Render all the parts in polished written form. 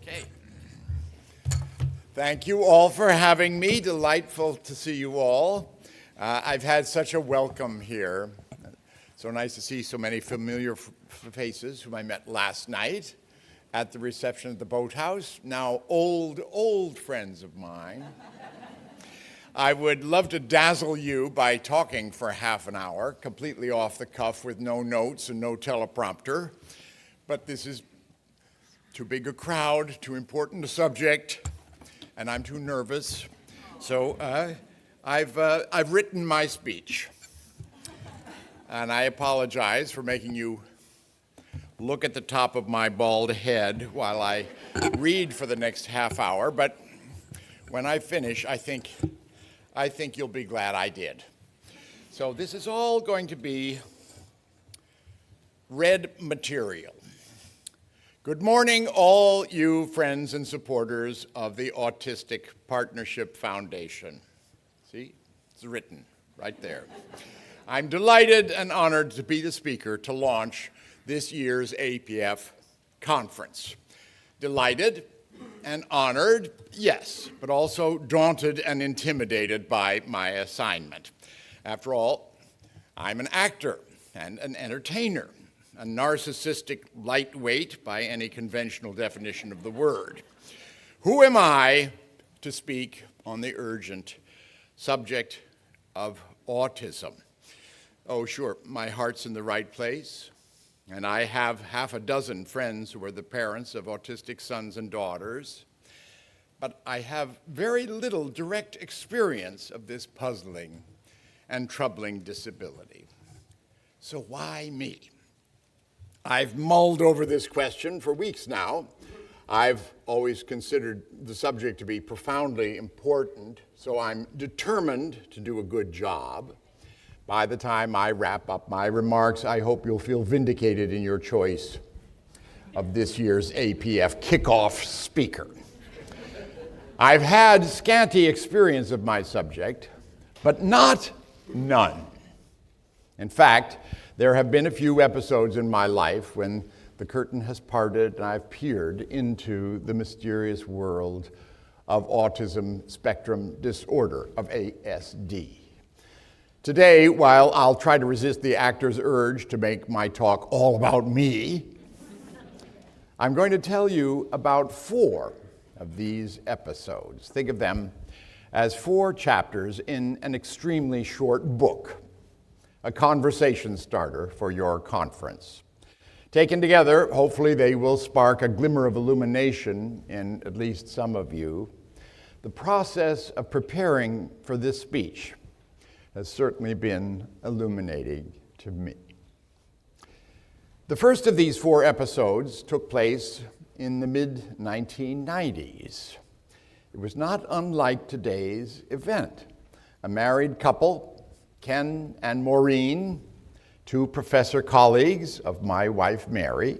Okay. Thank you all for having me. Delightful to see you all. I've had such a welcome here. So nice to see so many familiar faces whom I met last night at the reception at the Boathouse. Now old friends of mine. I would love to dazzle you by talking for half an hour, completely off the cuff with no notes and no teleprompter. But this is too big a crowd, too important a subject, and I'm too nervous. So I've written my speech. And I apologize for making you look at the top of my bald head while I read for the next half hour. But when I finish, I think you'll be glad I did. So this is all going to be read material. Good morning, all you friends and supporters of the Autistic Partnership Foundation. See, it's written right there. I'm delighted and honored to be the speaker to launch this year's APF conference. Delighted and honored, yes, but also daunted and intimidated by my assignment. After all, I'm an actor and an entertainer, a narcissistic lightweight by any conventional definition of the word. Who am I to speak on the urgent subject of autism? Oh, sure, my heart's in the right place, and I have half a dozen friends who are the parents of autistic sons and daughters, but I have very little direct experience of this puzzling and troubling disability. So why me? I've mulled over this question for weeks now. I've always considered the subject to be profoundly important, so I'm determined to do a good job. By the time I wrap up my remarks, I hope you'll feel vindicated in your choice of this year's APF kickoff speaker. I've had scanty experience of my subject, but not none. In fact, there have been a few episodes in my life when the curtain has parted and I've peered into the mysterious world of autism spectrum disorder, of ASD. Today, while I'll try to resist the actor's urge to make my talk all about me, I'm going to tell you about 4 of these episodes. Think of them as 4 chapters in an extremely short book, a conversation starter for your conference. Taken together, hopefully they will spark a glimmer of illumination in at least some of you. The process of preparing for this speech has certainly been illuminating to me. The first of these 4 episodes took place in the mid-1990s. It was not unlike today's event. A married couple, Ken and Maureen, 2 professor colleagues of my wife Mary,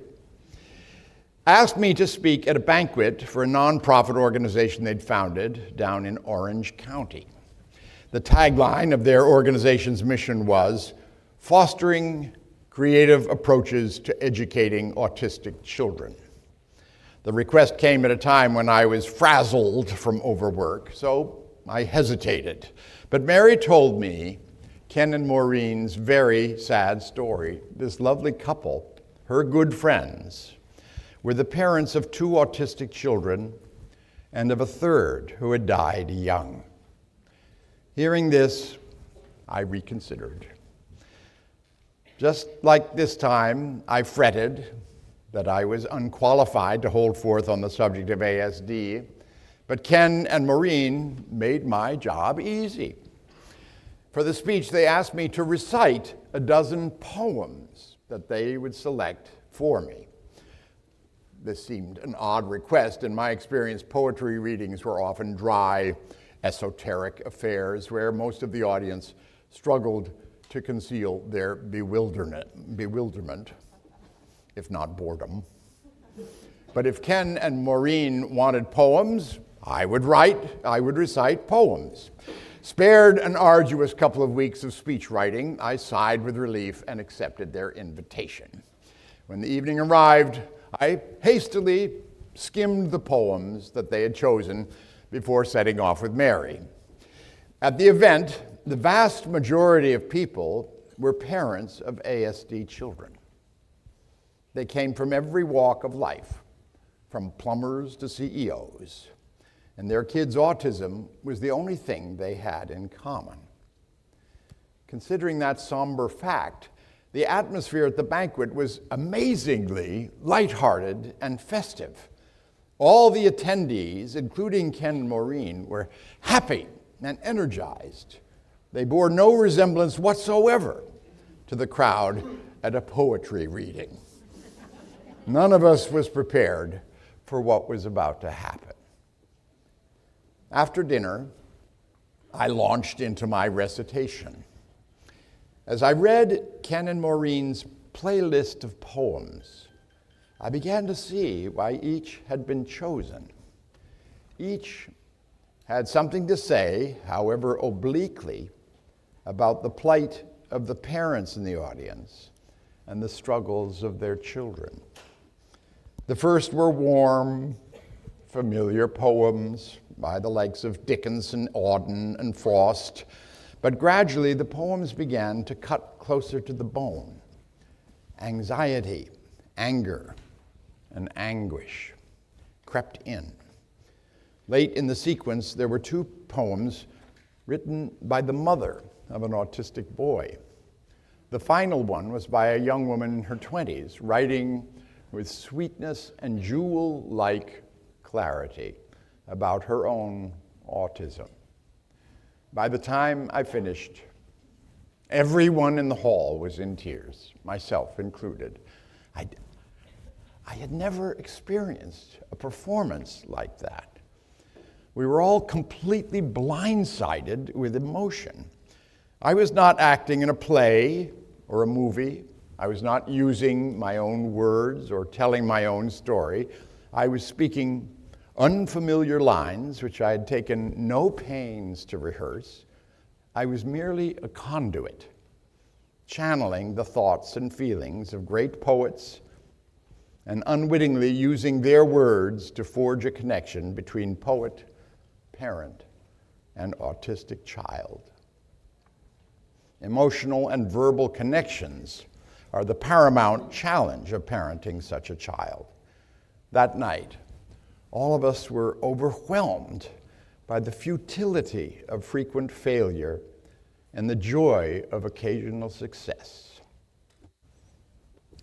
asked me to speak at a banquet for a nonprofit organization they'd founded down in Orange County. The tagline of their organization's mission was fostering creative approaches to educating autistic children. The request came at a time when I was frazzled from overwork, so I hesitated. But Mary told me Ken and Maureen's very sad story. This lovely couple, her good friends, were the parents of 2 autistic children and of a third who had died young. Hearing this, I reconsidered. Just like this time, I fretted that I was unqualified to hold forth on the subject of ASD, but Ken and Maureen made my job easy. For the speech, they asked me to recite a dozen poems that they would select for me. This seemed an odd request. In my experience, poetry readings were often dry, esoteric affairs where most of the audience struggled to conceal their bewilderment, if not boredom. But if Ken and Maureen wanted poems, I would recite poems. Spared an arduous couple of weeks of speech writing, I sighed with relief and accepted their invitation. When the evening arrived, I hastily skimmed the poems that they had chosen before setting off with Mary. At the event, the vast majority of people were parents of ASD children. They came from every walk of life, from plumbers to CEOs, and their kids' autism was the only thing they had in common. Considering that somber fact, the atmosphere at the banquet was amazingly lighthearted and festive. All the attendees, including Ken and Maureen, were happy and energized. They bore no resemblance whatsoever to the crowd at a poetry reading. None of us was prepared for what was about to happen. After dinner, I launched into my recitation. As I read Ken and Maureen's playlist of poems, I began to see why each had been chosen. Each had something to say, however obliquely, about the plight of the parents in the audience and the struggles of their children. The first were warm, familiar poems by the likes of Dickens and Auden and Frost, but gradually the poems began to cut closer to the bone. Anxiety, anger, and anguish crept in. Late in the sequence, there were two poems written by the mother of an autistic boy. The final one was by a young woman in her 20s, writing with sweetness and jewel-like clarity about her own autism. By the time I finished, everyone in the hall was in tears, myself included. I had never experienced a performance like that. We were all completely blindsided with emotion. I was not acting in a play or a movie. I was not using my own words or telling my own story. I was speaking unfamiliar lines, which I had taken no pains to rehearse. I was merely a conduit, channeling the thoughts and feelings of great poets and unwittingly using their words to forge a connection between poet, parent, and autistic child. Emotional and verbal connections are the paramount challenge of parenting such a child. That night, all of us were overwhelmed by the futility of frequent failure and the joy of occasional success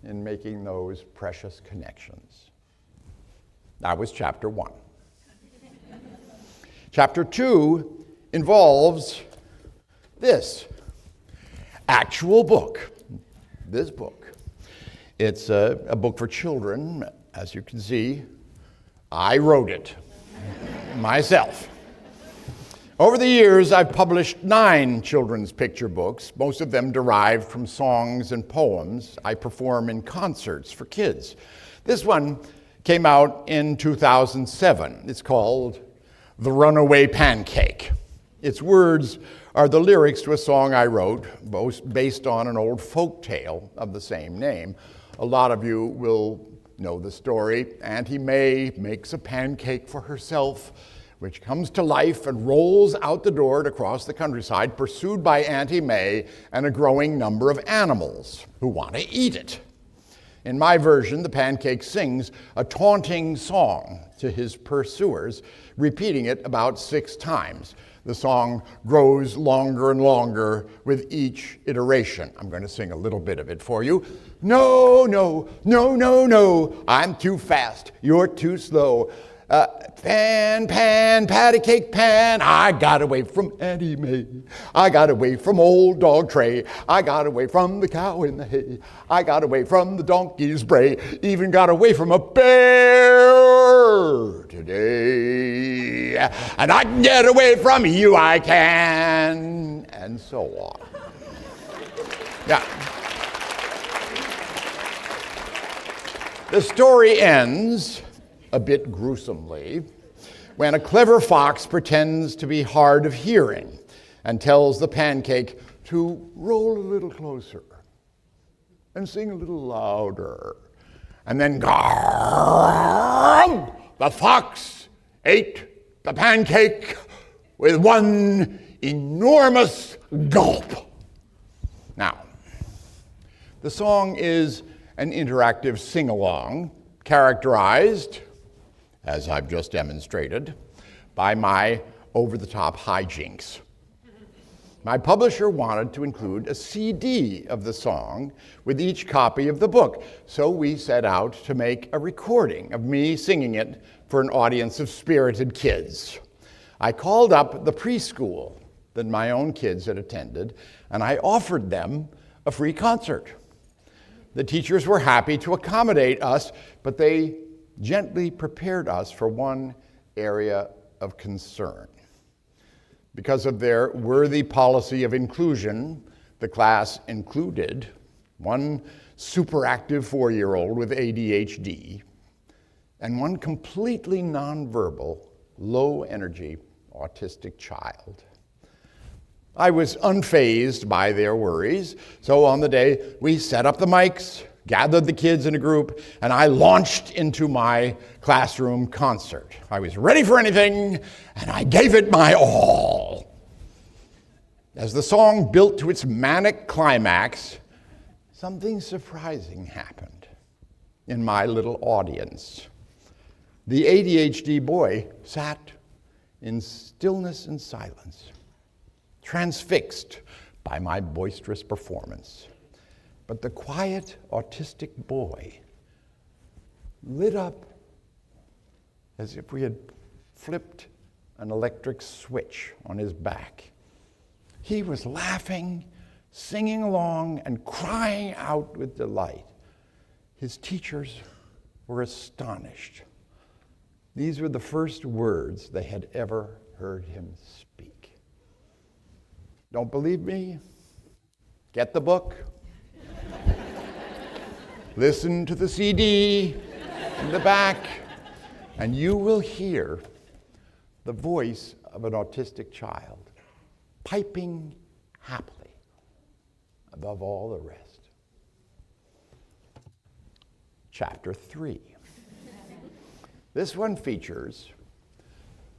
in making those precious connections. That was chapter 1. Chapter 2 involves this actual book. This book. It's a book for children. As you can see, I wrote it myself. Over the years, I've published 9 children's picture books, most of them derived from songs and poems I perform in concerts for kids. This one came out in 2007. It's called The Runaway Pancake. Its words are the lyrics to a song I wrote, both based on an old folk tale of the same name. A lot of you will know the story. Auntie May makes a pancake for herself, which comes to life and rolls out the door to cross the countryside, pursued by Auntie May and a growing number of animals who want to eat it. In my version, the pancake sings a taunting song to his pursuers, repeating it about 6 times. The song grows longer and longer with each iteration. I'm going to sing a little bit of it for you. No, no, no, no, no, I'm too fast, you're too slow. Pan, pan, patty cake pan, I got away from Auntie May. I got away from old dog Tray. I got away from the cow in the hay. I got away from the donkey's bray. Even got away from a bear today. And I can get away from you, I can. And so on. Yeah. The story ends a bit gruesomely when a clever fox pretends to be hard of hearing and tells the pancake to roll a little closer and sing a little louder. And then the fox ate the pancake with one enormous gulp. Now, the song is an interactive sing-along characterized, as I've just demonstrated, by my over-the-top hijinks. My publisher wanted to include a CD of the song with each copy of the book, so we set out to make a recording of me singing it for an audience of spirited kids. I called up the preschool that my own kids had attended, and I offered them a free concert. The teachers were happy to accommodate us, but they gently prepared us for one area of concern. Because of their worthy policy of inclusion, the class included one superactive 4-year-old with ADHD and one completely nonverbal, low-energy autistic child. I was unfazed by their worries, so on the day we set up the mics, gathered the kids in a group, and I launched into my classroom concert. I was ready for anything, and I gave it my all. As the song built to its manic climax, something surprising happened in my little audience. The ADHD boy sat in stillness and silence, transfixed by my boisterous performance. But the quiet autistic boy lit up as if we had flipped an electric switch on his back. He was laughing, singing along, and crying out with delight. His teachers were astonished. These were the first words they had ever heard him speak. Don't believe me? Get the book. Listen to the CD in the back, and you will hear the voice of an autistic child piping happily above all the rest. Chapter 3. This one features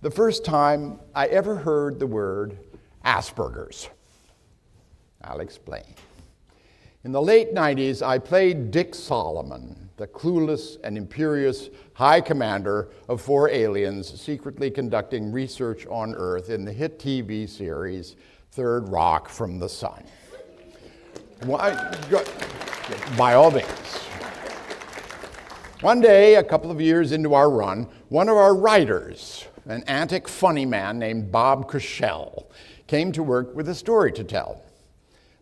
the first time I ever heard the word Asperger's. I'll explain. In the late 90s, I played Dick Solomon, the clueless and imperious high commander of 4 aliens secretly conducting research on Earth in the hit TV series Third Rock from the Sun. By all means. One day, a couple of years into our run, one of our writers, an antic funny man named Bob Cushell, came to work with a story to tell.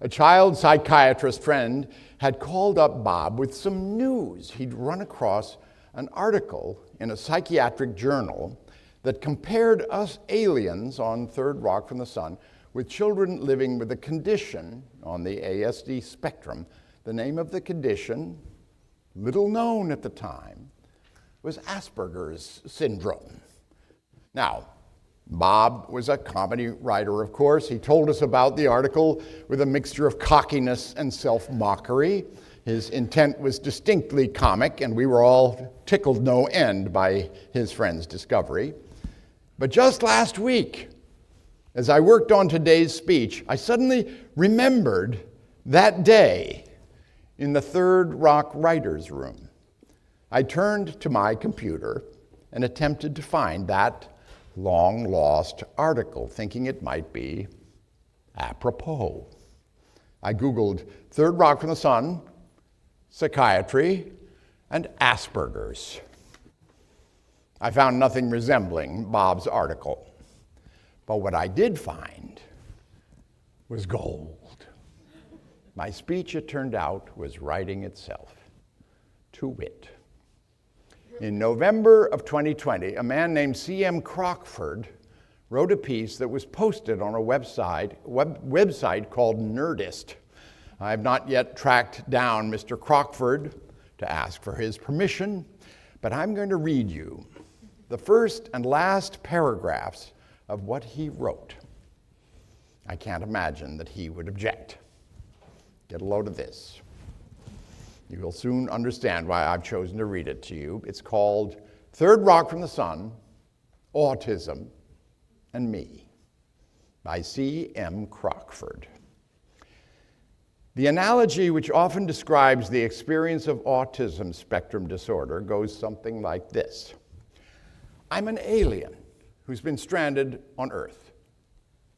A child psychiatrist friend had called up Bob with some news. He'd run across an article in a psychiatric journal that compared us aliens on Third Rock from the Sun with children living with a condition on the ASD spectrum. The name of the condition, little known at the time, was Asperger's syndrome. Now, Bob was a comedy writer, of course. He told us about the article with a mixture of cockiness and self-mockery. His intent was distinctly comic, and we were all tickled no end by his friend's discovery. But just last week, as I worked on today's speech, I suddenly remembered that day in the Third Rock writer's room. I turned to my computer and attempted to find that long-lost article, thinking it might be apropos. I Googled Third Rock from the Sun, psychiatry, and Asperger's. I found nothing resembling Bob's article. But what I did find was gold. My speech, it turned out, was writing itself. To wit, in November of 2020, a man named C.M. Crockford wrote a piece that was posted on a website called Nerdist. I have not yet tracked down Mr. Crockford to ask for his permission, but I'm going to read you the first and last paragraphs of what he wrote. I can't imagine that he would object. Get a load of this. You will soon understand why I've chosen to read it to you. It's called Third Rock from the Sun, Autism, and Me, by C.M. Crockford. The analogy which often describes the experience of autism spectrum disorder goes something like this. I'm an alien who's been stranded on Earth.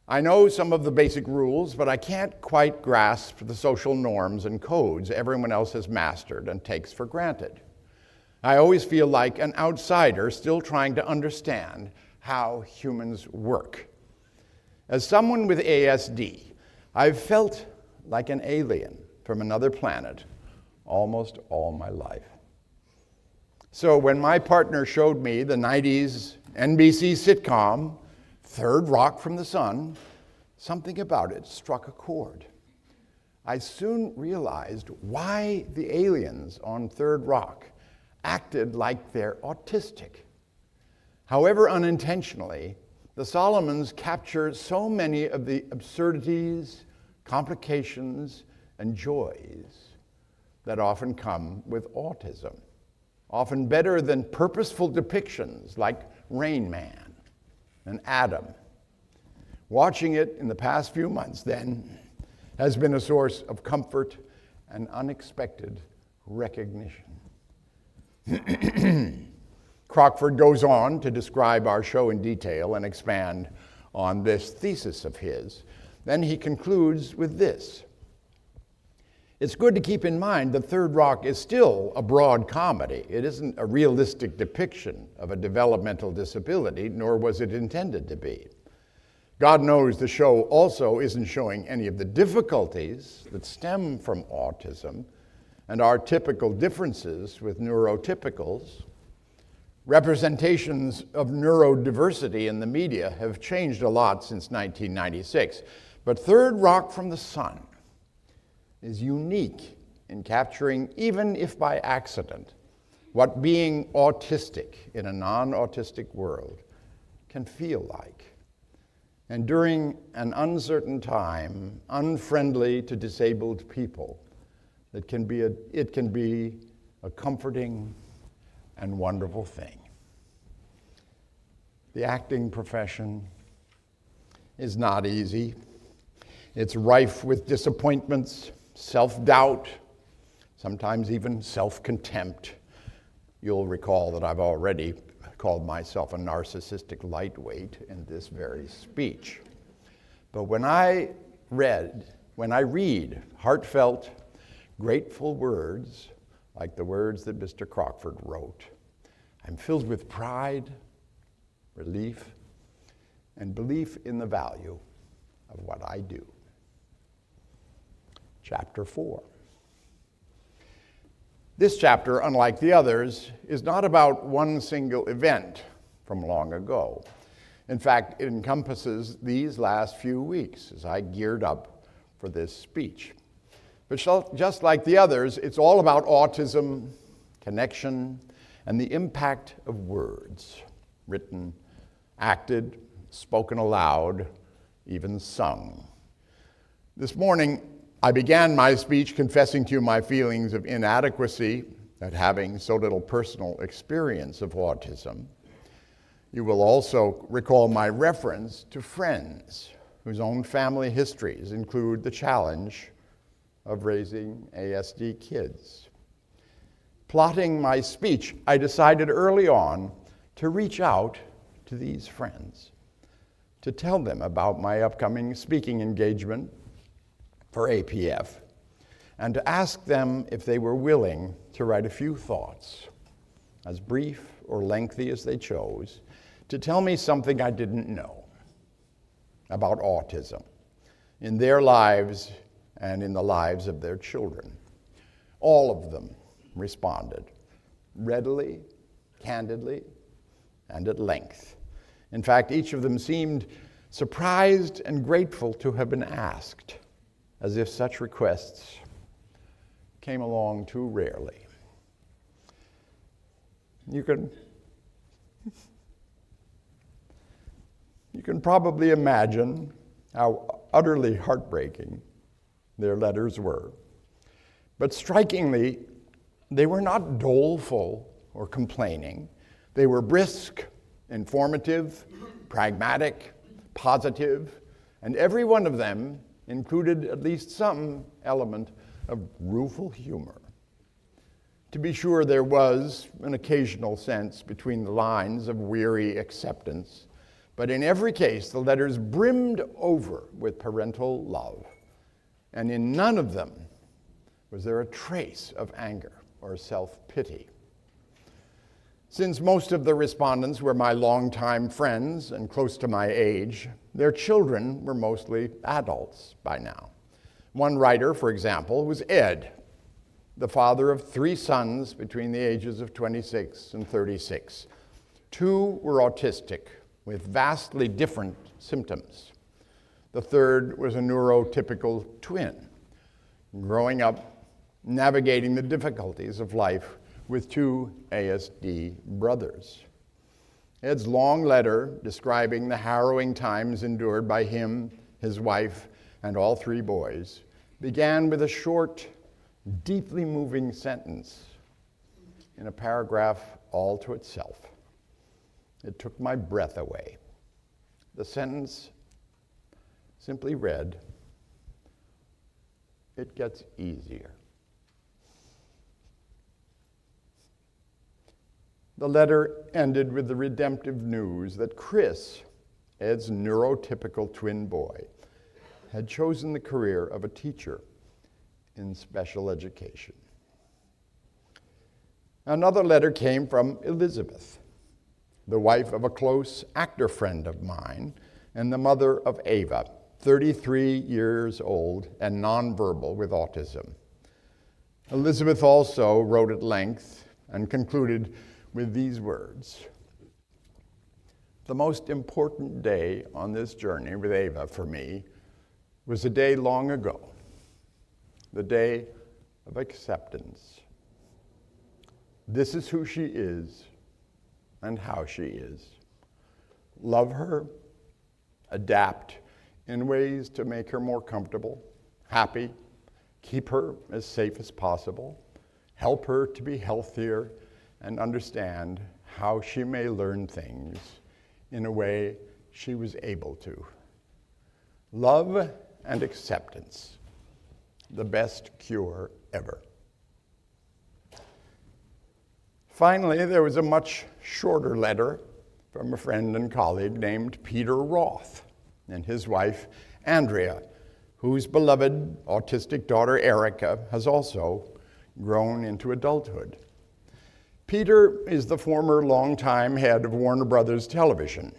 I know some of the basic rules, but I can't quite grasp the social norms and codes everyone else has mastered and takes for granted. I always feel like an outsider still trying to understand how humans work. As someone with ASD, I've felt like an alien from another planet almost all my life. So when my partner showed me the 90s NBC sitcom, Third Rock from the Sun, something about it struck a chord. I soon realized why the aliens on Third Rock acted like they're autistic. However unintentionally, the Solomons capture so many of the absurdities, complications, and joys that often come with autism, often better than purposeful depictions like Rain Man and Adam. Watching it in the past few months, then, has been a source of comfort and unexpected recognition. Crockford goes on to describe our show in detail and expand on this thesis of his. Then he concludes with this. It's good to keep in mind that Third Rock is still a broad comedy. It isn't a realistic depiction of a developmental disability, nor was it intended to be. God knows the show also isn't showing any of the difficulties that stem from autism and our typical differences with neurotypicals. Representations of neurodiversity in the media have changed a lot since 1996, but Third Rock from the Sun is unique in capturing, even if by accident, what being autistic in a non-autistic world can feel like. And during an uncertain time, unfriendly to disabled people, it can be a comforting and wonderful thing. The acting profession is not easy. It's rife with disappointments, self-doubt, sometimes even self-contempt. You'll recall that I've already called myself a narcissistic lightweight in this very speech. But when I read heartfelt, grateful words, like the words that Mr. Crockford wrote, I'm filled with pride, relief, and belief in the value of what I do. Chapter 4. This chapter, unlike the others, is not about one single event from long ago. In fact, it encompasses these last few weeks as I geared up for this speech. But just like the others, it's all about autism, connection, and the impact of words, written, acted, spoken aloud, even sung. This morning, I began my speech confessing to you my feelings of inadequacy at having so little personal experience of autism. You will also recall my reference to friends whose own family histories include the challenge of raising ASD kids. Plotting my speech, I decided early on to reach out to these friends, to tell them about my upcoming speaking engagement for APF, and to ask them if they were willing to write a few thoughts, as brief or lengthy as they chose, to tell me something I didn't know about autism in their lives and in the lives of their children. All of them responded, readily, candidly, and at length. In fact, each of them seemed surprised and grateful to have been asked, as if such requests came along too rarely. You can probably imagine how utterly heartbreaking their letters were. But strikingly, they were not doleful or complaining. They were brisk, informative, pragmatic, positive, and every one of them included at least some element of rueful humor. To be sure, there was an occasional sense between the lines of weary acceptance, but in every case, the letters brimmed over with parental love, and in none of them was there a trace of anger or self-pity. Since most of the respondents were my longtime friends and close to my age, their children were mostly adults by now. One writer, for example, was Ed, the father of 3 sons between the ages of 26 and 36. 2 were autistic, with vastly different symptoms. The third was a neurotypical twin, growing up, navigating the difficulties of life with 2 ASD brothers. Ed's long letter describing the harrowing times endured by him, his wife, and all 3 boys began with a short, deeply moving sentence in a paragraph all to itself. It took my breath away. The sentence simply read, "It gets easier." The letter ended with the redemptive news that Chris, Ed's neurotypical twin boy, had chosen the career of a teacher in special education. Another letter came from Elizabeth, the wife of a close actor friend of mine and the mother of Ava, 33 years old and nonverbal with autism. Elizabeth also wrote at length and concluded with these words: "The most important day on this journey with Ava for me was a day long ago, the day of acceptance. This is who she is and how she is. Love her, adapt in ways to make her more comfortable, happy, keep her as safe as possible, help her to be healthier, and understand how she may learn things in a way she was able to. Love and acceptance, the best cure ever." Finally, there was a much shorter letter from a friend and colleague named Peter Roth and his wife, Andrea, whose beloved autistic daughter, Erica, has also grown into adulthood. Peter is the former longtime head of Warner Brothers Television.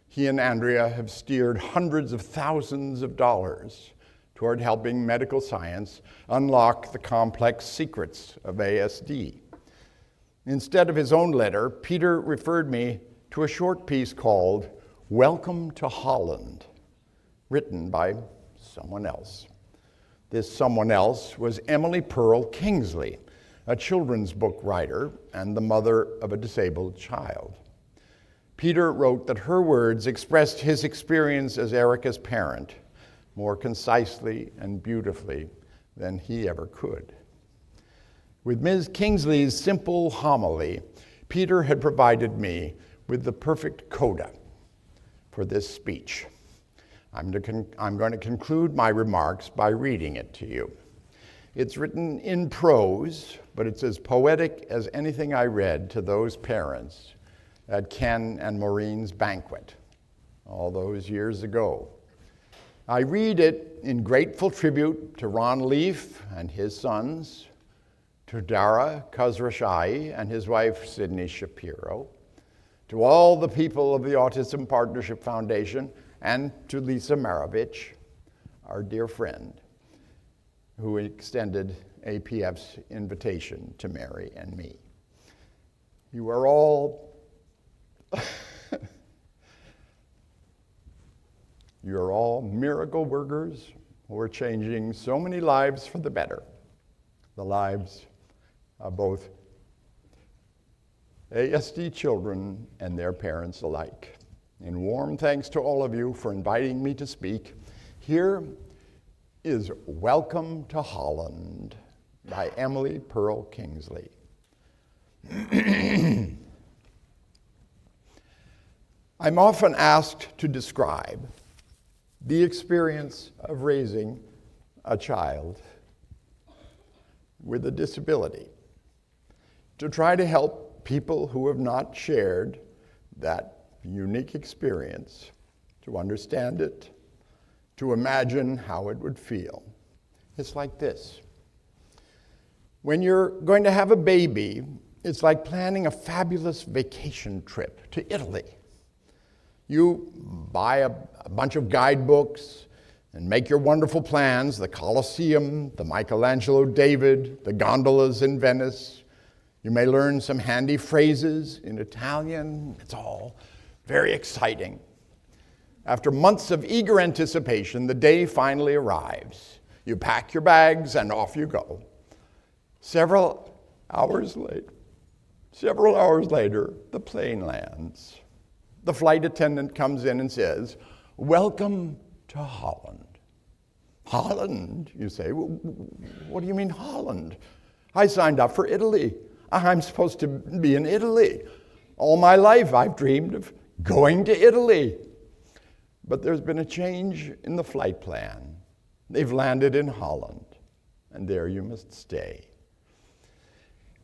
He and Andrea have steered hundreds of thousands of dollars toward helping medical science unlock the complex secrets of ASD. Instead of his own letter, Peter referred me to a short piece called "Welcome to Holland," written by someone else. This someone else was Emily Pearl Kingsley, a children's book writer and the mother of a disabled child. Peter wrote that her words expressed his experience as Erica's parent more concisely and beautifully than he ever could. With Ms. Kingsley's simple homily, Peter had provided me with the perfect coda for this speech. I'm going to conclude my remarks by reading it to you. It's written in prose, but it's as poetic as anything I read to those parents at Ken and Maureen's banquet all those years ago. I read it in grateful tribute to Ron Leaf and his sons, to Dara Khosrowshahi and his wife Sydney Shapiro, to all the people of the Autism Partnership Foundation, and to Lisa Maravich, our dear friend, who extended APF's invitation to Mary and me. You are all you're all miracle workers who are changing so many lives for the better, the lives of both ASD children and their parents alike. In warm thanks to all of you for inviting me to speak, here is Welcome to Holland by Emily Pearl Kingsley. I'm often asked to describe the experience of raising a child with a disability, to try to help people who have not shared that unique experience to understand it, to imagine how it would feel. It's like this. When you're going to have a baby, it's like planning a fabulous vacation trip to Italy. You buy a bunch of guidebooks and make your wonderful plans, the Colosseum, the Michelangelo David, the gondolas in Venice. You may learn some handy phrases in Italian. It's all very exciting. After months of eager anticipation, the day finally arrives. You pack your bags and off you go. Several hours later, the plane lands. The flight attendant comes in and says, "Welcome to Holland." Holland, you say? What do you mean Holland? I signed up for Italy. I'm supposed to be in Italy. All my life I've dreamed of going to Italy. But there's been a change in the flight plan. They've landed in Holland, and there you must stay.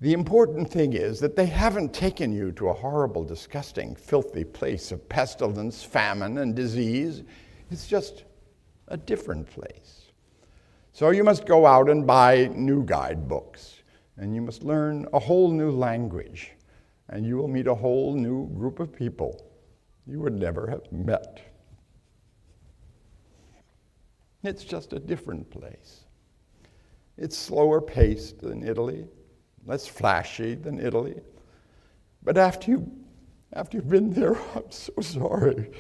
The important thing is that they haven't taken you to a horrible, disgusting, filthy place of pestilence, famine, and disease. It's just a different place. So you must go out and buy new guidebooks, and you must learn a whole new language, and you will meet a whole new group of people you would never have met. It's just a different place. It's slower paced than Italy, less flashy than Italy. But after you've been there, I'm so sorry,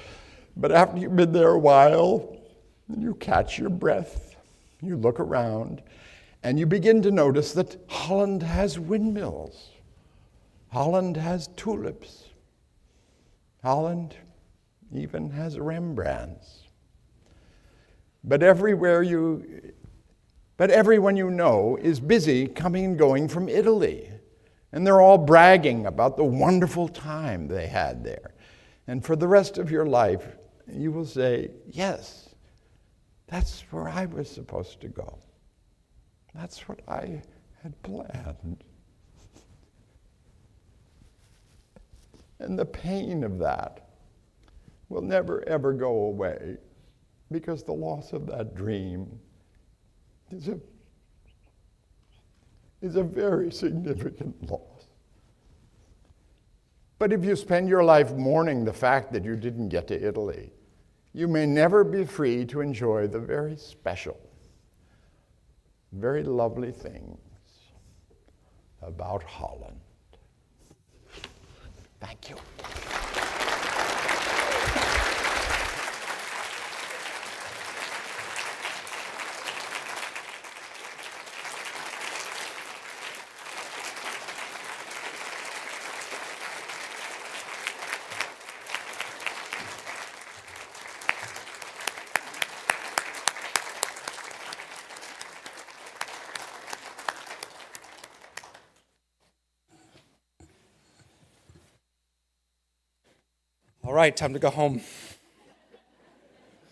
but after you've been there a while, you catch your breath, you look around, and you begin to notice that Holland has windmills. Holland has tulips. Holland even has Rembrandts. But everyone you know is busy coming and going from Italy. And they're all bragging about the wonderful time they had there. And for the rest of your life, you will say, yes, that's where I was supposed to go. That's what I had planned. And the pain of that will never, ever go away, because the loss of that dream is a very significant loss. But if you spend your life mourning the fact that you didn't get to Italy, you may never be free to enjoy the very special, very lovely things about Holland. Thank you. All right, time to go home.